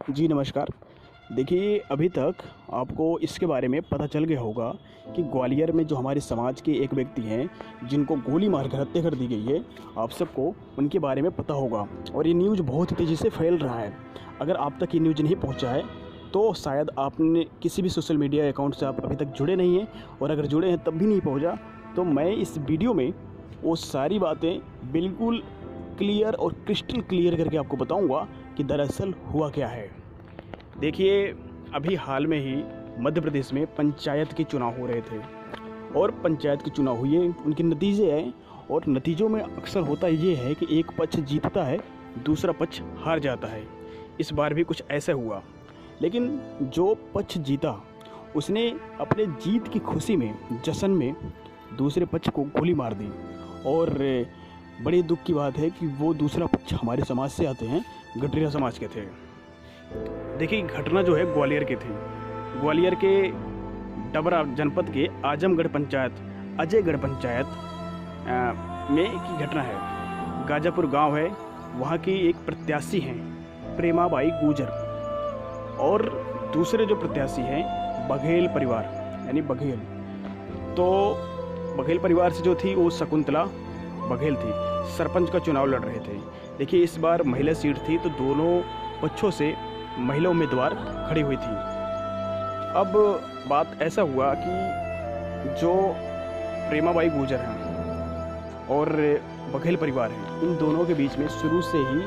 जी नमस्कार। देखिए, अभी तक आपको इसके बारे में पता चल गया होगा कि ग्वालियर में जो हमारे समाज के एक व्यक्ति हैं, जिनको गोली मारकर हत्या कर दी गई है। आप सबको उनके बारे में पता होगा और ये न्यूज़ बहुत तेज़ी से फैल रहा है। अगर आप तक ये न्यूज़ नहीं पहुंचा है तो शायद आपने किसी भी सोशल मीडिया अकाउंट से आप अभी तक जुड़े नहीं हैं, और अगर जुड़े हैं तब भी नहीं पहुंचा, तो मैं इस वीडियो में वो सारी बातें बिल्कुल क्लियर और क्रिस्टल क्लियर करके आपको बताऊंगा कि दरअसल हुआ क्या है। देखिए, अभी हाल में ही मध्य प्रदेश में पंचायत के चुनाव हो रहे थे और पंचायत के चुनाव हुए, उनके नतीजे आए और नतीजों में अक्सर होता ये है कि एक पक्ष जीतता है, दूसरा पक्ष हार जाता है। इस बार भी कुछ ऐसा हुआ, लेकिन जो पक्ष जीता उसने अपने जीत की खुशी में, जश्न में दूसरे पक्ष को गोली मार दी। और बड़े दुख की बात है कि वो दूसरा पक्ष हमारे समाज से आते हैं, गठरिया समाज के थे। देखिए, घटना जो है ग्वालियर की थी। ग्वालियर के डबरा जनपद के आजमगढ़ पंचायत, अजयगढ़ पंचायत में की घटना है। गाजापुर गांव है, वहाँ की एक प्रत्याशी हैं प्रेमाबाई गुजर, और दूसरे जो प्रत्याशी हैं बघेल परिवार, यानी बघेल। तो बघेल परिवार से जो थी वो शकुंतला बघेल थी, सरपंच का चुनाव लड़ रहे थे। देखिए, इस बार महिला सीट थी तो दोनों पक्षों से महिला उम्मीदवार खड़ी हुई थी। अब बात ऐसा हुआ कि जो प्रेमाबाई गुजर हैं और बघेल परिवार हैं, इन दोनों के बीच में शुरू से ही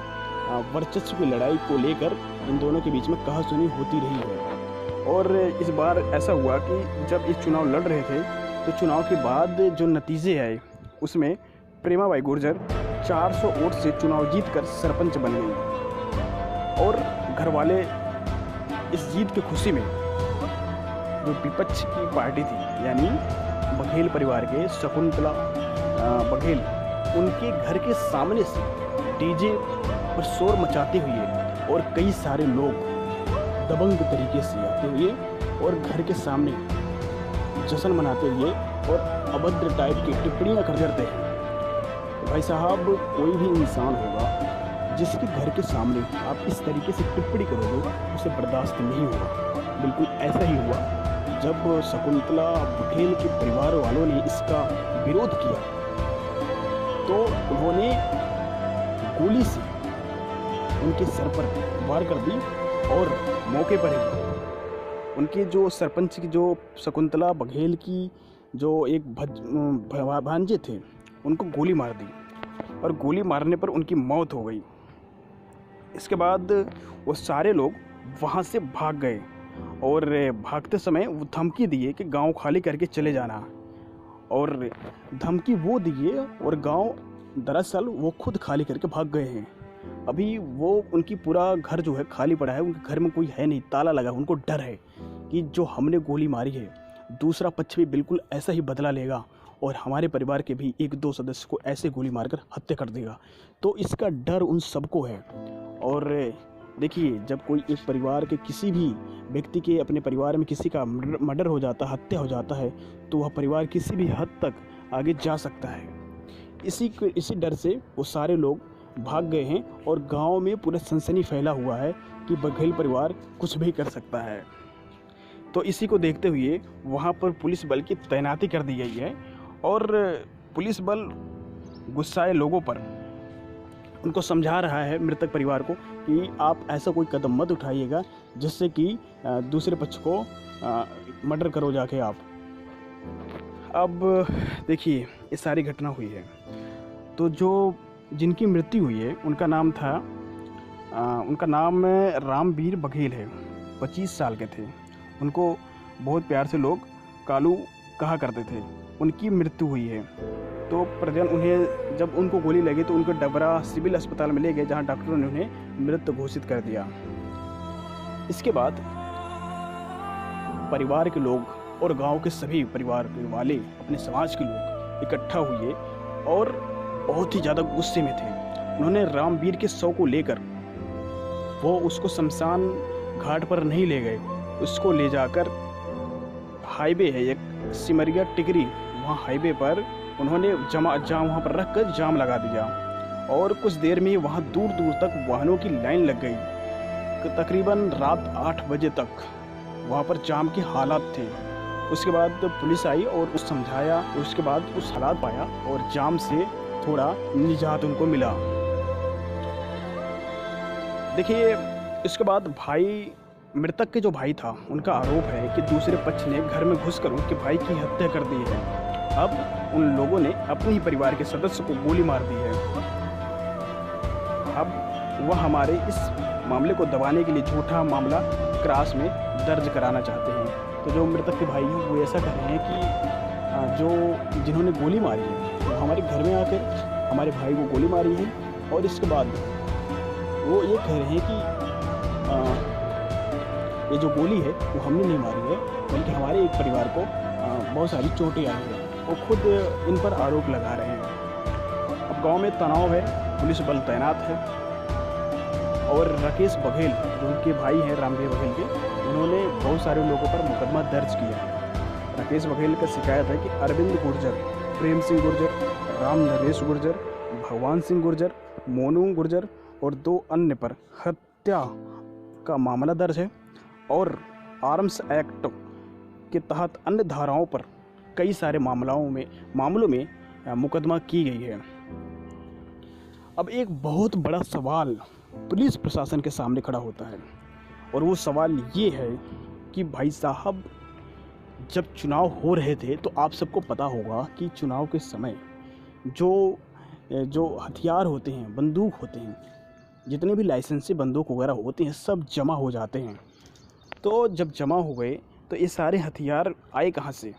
वर्चस्व की लड़ाई को लेकर इन दोनों के बीच में कहासुनी होती रही है। और इस बार ऐसा हुआ कि जब इस चुनाव लड़ रहे थे तो चुनाव के बाद जो नतीजे आए उसमें प्रेमाबाई गुर्जर 400 वोट से चुनाव जीतकर सरपंच बन गई। और घर वाले इस जीत की खुशी में जो विपक्ष की पार्टी थी, यानी बघेल परिवार के शकुंतला बघेल, उनके घर के सामने से डीजे पर शोर मचाते हुए और कई सारे लोग दबंग तरीके से आते हुए और घर के सामने जश्न मनाते हुए और अभद्र टाइप की टिप्पणियां करते हैं। भाई साहब, कोई भी इंसान होगा जिसके घर के सामने आप इस तरीके से टिप्पणी करोगे, उसे बर्दाश्त नहीं होगा। बिल्कुल ऐसा ही हुआ जब शकुंतला बघेल के परिवार वालों ने इसका विरोध किया तो उन्होंने गोली से उनके सर पर वार कर दी और मौके पर ही उनके जो सरपंच की, जो शकुंतला बघेल की जो एक भांजे थे, उनको गोली मार दी और गोली मारने पर उनकी मौत हो गई। इसके बाद वो सारे लोग वहाँ से भाग गए और भागते समय वो धमकी दिए कि गांव खाली करके चले जाना, और धमकी वो दिए और गांव दरअसल वो खुद खाली करके भाग गए हैं। अभी वो उनकी पूरा घर जो है खाली पड़ा है, उनके घर में कोई है नहीं, ताला लगा। उनको डर है कि जो हमने गोली मारी है दूसरा पक्ष भी बिल्कुल ऐसा ही बदला लेगा और हमारे परिवार के भी एक दो सदस्य को ऐसे गोली मारकर हत्या कर देगा। तो इसका डर उन सबको है। और देखिए, जब कोई एक परिवार के किसी भी व्यक्ति के, अपने परिवार में किसी का मर्डर हो जाता, हत्या हो जाता है, तो वह परिवार किसी भी हद तक आगे जा सकता है। इसी डर से वो सारे लोग भाग गए हैं और गांव में पूरा सनसनी फैला हुआ है कि बघेल परिवार कुछ भी कर सकता है। तो इसी को देखते हुए वहाँ पर पुलिस बल की तैनाती कर दी गई है और पुलिस बल गुस्साए लोगों पर उनको समझा रहा है, मृतक परिवार को, कि आप ऐसा कोई कदम मत उठाइएगा जिससे कि दूसरे पक्ष को मर्डर करो जाके आप। अब देखिए, ये सारी घटना हुई है तो जो जिनकी मृत्यु हुई है उनका नाम रामवीर बघेल है। 25 साल के थे। उनको बहुत प्यार से लोग कालू कहा करते थे। उनकी मृत्यु हुई है। तो परिजन उन्हें, जब उनको गोली लगी तो उनको डबरा सिविल अस्पताल में ले गए, जहां डॉक्टरों ने उन्हें मृत घोषित कर दिया। इसके बाद परिवार के लोग और गांव के सभी परिवार के वाले, अपने समाज के लोग इकट्ठा हुए और बहुत ही ज़्यादा गुस्से में थे। उन्होंने रामवीर के शव को लेकर, वो उसको शमशान घाट पर नहीं ले गए, उसको ले जाकर हाईवे है एक सिमरिया टिकरी, वहाँ हाईवे पर उन्होंने वहाँ पर रख कर जाम लगा दिया और कुछ देर में ही वहाँ दूर दूर तक वाहनों की लाइन लग गई। तकरीबन रात 8 बजे तक वहाँ पर जाम के हालात थे। उसके बाद पुलिस आई और उस समझाया, उसके बाद उस हालात पाया और जाम से थोड़ा निजात उनको मिला। देखिए, इसके बाद भाई, मृतक के जो भाई था, उनका आरोप है कि दूसरे पक्ष ने घर में घुसकर उनके भाई की हत्या कर दी है। अब उन लोगों ने अपने ही परिवार के सदस्य को गोली मार दी है। अब वह हमारे इस मामले को दबाने के लिए झूठा मामला क्रास में दर्ज कराना चाहते हैं। तो जो मृतक के भाई हैं वो ऐसा कह रहे हैं कि जो जिन्होंने गोली मारी है वो हमारे घर में आकर हमारे भाई को गोली मारी है, और इसके बाद वो ये कह रहे हैं कि ये जो गोली है वो हमने नहीं मारी है, बल्कि हमारे एक परिवार को बहुत सारी चोटें आई हैं। वो खुद इन पर आरोप लगा रहे हैं। अब गांव में तनाव है, पुलिस बल तैनात है, और राकेश बघेल जो उनके भाई हैं रामदेव बघेल के, उन्होंने बहुत सारे लोगों पर मुकदमा दर्ज किया है। राकेश बघेल का शिकायत है कि अरविंद गुर्जर, प्रेम सिंह गुर्जर, राम नरेश गुर्जर, भगवान सिंह गुर्जर, मोनू गुर्जर और 2 अन्य पर हत्या का मामला दर्ज है, और आर्म्स एक्ट के तहत अन्य धाराओं पर कई सारे मामलों में मुकदमा की गई है। अब एक बहुत बड़ा सवाल पुलिस प्रशासन के सामने खड़ा होता है, और वो सवाल ये है कि भाई साहब, जब चुनाव हो रहे थे तो आप सबको पता होगा कि चुनाव के समय जो हथियार होते हैं, बंदूक होते हैं, जितने भी लाइसेंसी बंदूक वगैरह होते हैं, सब जमा हो जाते हैं। तो जब जमा हो गए तो ये सारे हथियार आए कहाँ से?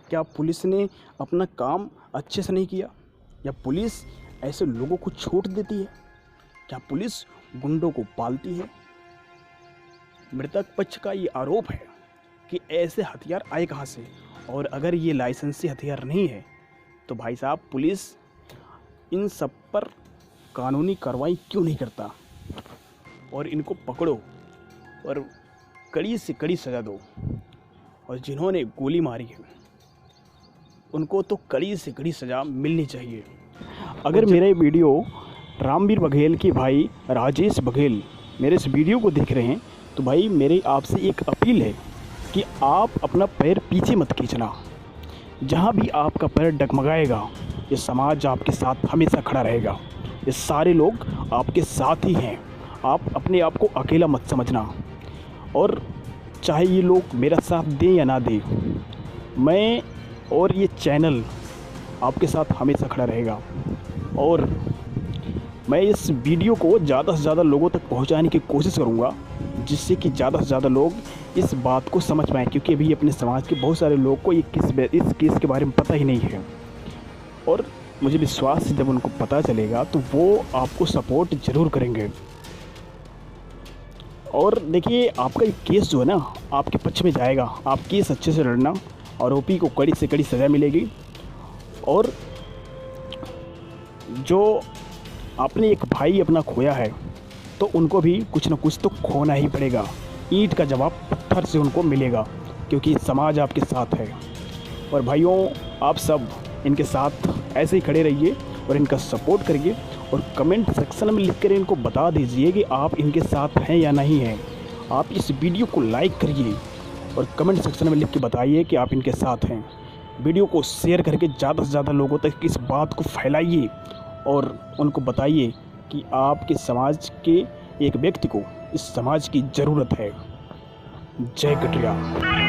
क्या पुलिस ने अपना काम अच्छे से नहीं किया, या पुलिस ऐसे लोगों को छूट देती है? क्या पुलिस गुंडों को पालती है? मृतक पक्ष का ये आरोप है कि ऐसे हथियार आए कहाँ से, और अगर ये लाइसेंसी हथियार नहीं है तो भाई साहब पुलिस इन सब पर कानूनी कार्रवाई क्यों नहीं करता, और इनको पकड़ो और कड़ी से कड़ी सज़ा दो। और जिन्होंने गोली मारी है उनको तो कड़ी से कड़ी सज़ा मिलनी चाहिए। अगर मेरा वीडियो रामवीर बघेल के भाई राजेश बघेल मेरे इस वीडियो को देख रहे हैं तो भाई मेरी आपसे एक अपील है कि आप अपना पैर पीछे मत खींचना। जहाँ भी आपका पैर डगमगाएगा ये समाज आपके साथ हमेशा खड़ा रहेगा। ये सारे लोग आपके साथ ही हैं। आप अपने आप को अकेला मत समझना, और चाहे ये लोग मेरा साथ दें या ना दें, मैं और ये चैनल आपके साथ हमेशा खड़ा रहेगा। और मैं इस वीडियो को ज़्यादा से ज़्यादा लोगों तक पहुंचाने की कोशिश करूंगा, जिससे कि ज़्यादा से ज़्यादा लोग इस बात को समझ पाएँ, क्योंकि अभी अपने समाज के बहुत सारे लोग को इस केस के बारे में पता ही नहीं है। और मुझे विश्वास है जब उनको पता चलेगा तो वो आपको सपोर्ट ज़रूर करेंगे। और देखिए, आपका एक केस जो है ना आपके पक्ष में जाएगा। आप केस अच्छे से लड़ना, आरोपी को कड़ी से कड़ी सज़ा मिलेगी। और जो आपने एक भाई अपना खोया है तो उनको भी कुछ ना कुछ तो खोना ही पड़ेगा। ईंट का जवाब पत्थर से उनको मिलेगा, क्योंकि समाज आपके साथ है। और भाइयों, आप सब इनके साथ ऐसे ही खड़े रहिए और इनका सपोर्ट करिए, और कमेंट सेक्शन में लिखकर इनको बता दीजिए कि आप इनके साथ हैं या नहीं हैं। आप इस वीडियो को लाइक करिए और कमेंट सेक्शन में लिख के बताइए कि आप इनके साथ हैं। वीडियो को शेयर करके ज़्यादा से ज़्यादा लोगों तक इस बात को फैलाइए और उनको बताइए कि आपके समाज के एक व्यक्ति को इस समाज की ज़रूरत है। जय कटरिया।